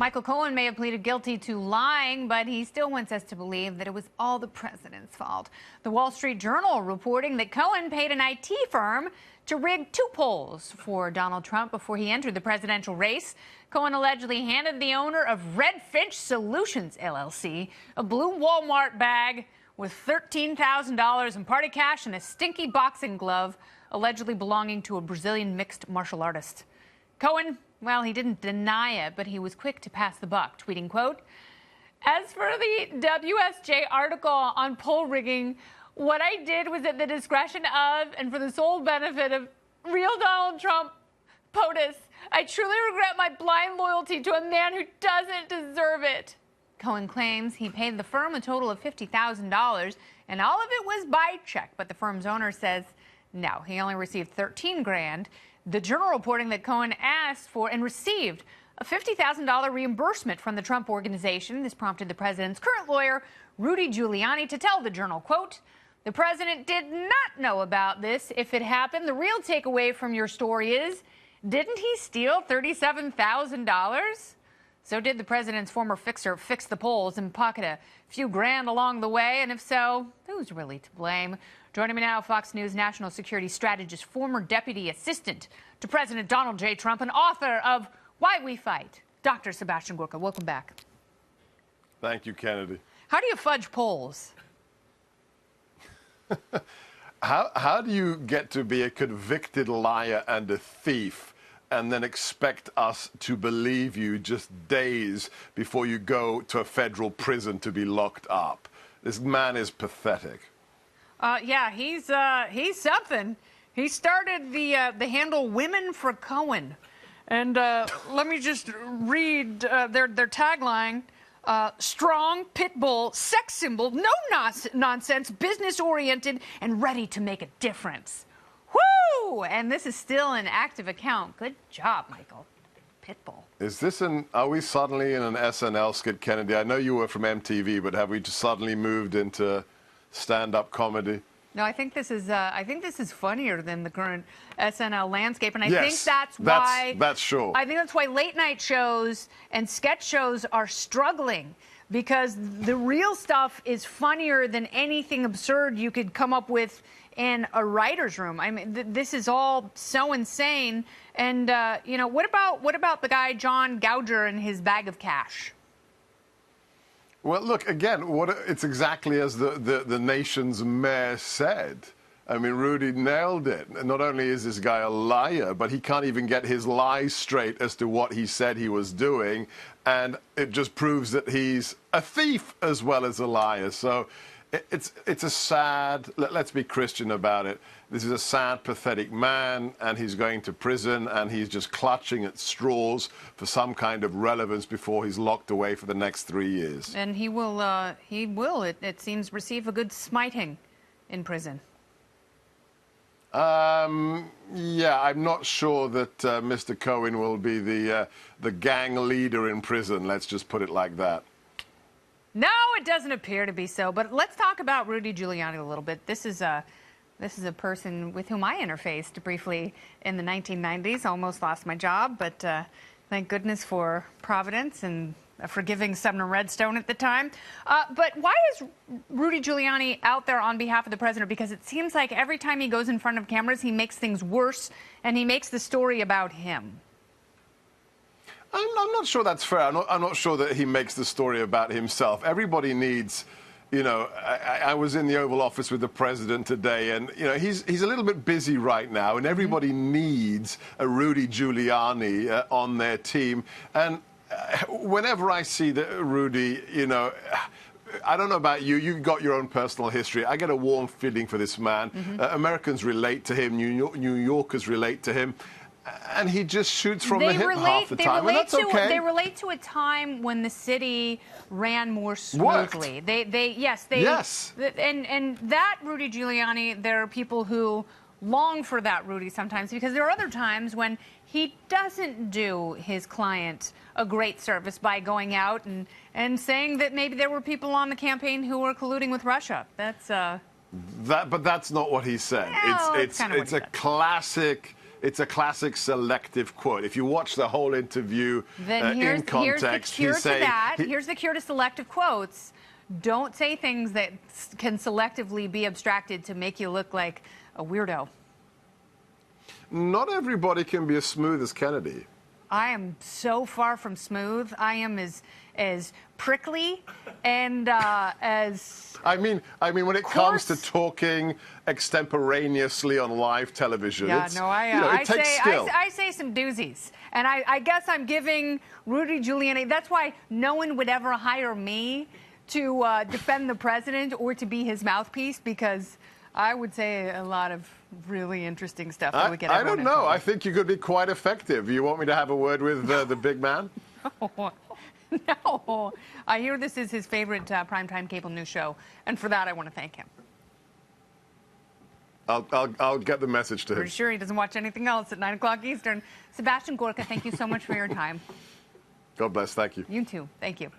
Michael Cohen may have pleaded guilty to lying, but he still wants us to believe that it was all the president's fault. The Wall Street Journal reporting that Cohen paid an IT firm to rig 2 polls for Donald Trump before he entered the presidential race. Cohen allegedly handed the owner of Redfinch Solutions, LLC, a blue Walmart bag with $13,000 in party cash and a stinky boxing glove, allegedly belonging to a Brazilian mixed martial artist. Cohen, well, he didn't deny it, but he was quick to pass the buck, tweeting, quote, "As for the WSJ article on poll rigging, what I did was at the discretion of and for the sole benefit of real Donald Trump POTUS. I truly regret my blind loyalty to a man who doesn't deserve it." Cohen claims he paid the firm a total of $50,000, and all of it was by check, but the firm's owner says no, he only received $13,000. The Journal reporting that Cohen asked for and received a $50,000 reimbursement from the Trump Organization. This prompted the president's current lawyer, Rudy Giuliani, to tell the Journal, quote, "The president did not know about this. If it happened, the real takeaway from your story is, didn't he steal $37,000? So did the president's former fixer fix the polls and pocket a few grand along the way? And if so, who's really to blame?" Joining me now, Fox News national security strategist, former deputy assistant to President Donald J. Trump, and author of Why We Fight, Dr. Sebastian Gorka. Welcome back. Thank you, Kennedy. How do you fudge polls? How do you get to be a convicted liar and a thief and then expect us to believe you just days before you go to a federal prison to be locked up? This man is pathetic. Yeah, he's something. He started the handle Women for Cohen. And let me just read their tagline. Strong, pit bull, sex symbol, no nonsense, business-oriented, and ready to make a difference. Woo! And this is still an active account. Good job, Michael. Pitbull. Is this are we suddenly in an SNL skit, Kennedy? I know you were from MTV, but have we just suddenly moved into stand-up comedy? No, I think this is funnier than the current SNL landscape, and I think that's sure. I think that's why late night shows and sketch shows are struggling, because the real stuff is funnier than anything absurd you could come up with in a writer's room. I mean, this is all so insane. And you know, what about the guy John Gouger and his bag of cash? Well, look, again, it's exactly as the nation's mayor said. I mean, Rudy nailed it. Not only is this guy a liar, but he can't even get his lies straight as to what he said he was doing. And it just proves that he's a thief as well as a liar. So it's a sad, let's be Christian about it. This is a sad, pathetic man, and he's going to prison, and he's just clutching at straws for some kind of relevance before he's locked away for the next 3 years. And he will, it seems, receive a good smiting in prison. Yeah, I'm not sure that Mr. Cohen will be the gang leader in prison. Let's just put it like that. No, it doesn't appear to be so. But let's talk about Rudy Giuliani a little bit. This is a person with whom I interfaced briefly in the 1990s. Almost lost my job, but thank goodness for Providence and a forgiving Sumner Redstone at the time. But why is Rudy Giuliani out there on behalf of the president? Because it seems like every time he goes in front of cameras, he makes things worse, and he makes the story about him. I'm not sure that's fair. I'm not sure that he makes the story about himself. Everybody needs, you know, I was in the Oval Office with the president today, and, you know, he's a little bit busy right now, and everybody needs a Rudy Giuliani on their team. And whenever I see Rudy, you know, I don't know about you. You've got your own personal history. I get a warm feeling for this man. Americans relate to him. New Yorkers relate to him. And he just shoots from the hip half the time, and that's okay. They relate to a time when the city ran more smoothly. Yes. And that Rudy Giuliani, there are people who long for that Rudy sometimes, because there are other times when he doesn't do his client a great service by going out and saying that maybe there were people on the campaign who were colluding with Russia. But that's not what he said. Well, it's a classic It's a classic selective quote. If you watch the whole interview then in context, here's the cure to selective quotes. Don't say things that can selectively be abstracted to make you look like a weirdo. Not everybody can be as smooth as Kennedy. I am so far from smooth. I am as prickly and as I mean, when it comes to talking extemporaneously on live television, yeah, it's, no, it takes skill. I say some doozies, and I guess I'm giving Rudy Giuliani. That's why no one would ever hire me to defend the president or to be his mouthpiece, because I would say a lot of really interesting stuff that would get everyone I don't know. in trouble. I think you could be quite effective. You want me to have a word with the big man? No. I hear this is his favorite primetime cable news show, and for that I want to thank him. I'll get the message to him. Pretty sure he doesn't watch anything else at 9 o'clock Eastern. Sebastian Gorka, thank you so much for your time. God bless. Thank you. You too. Thank you.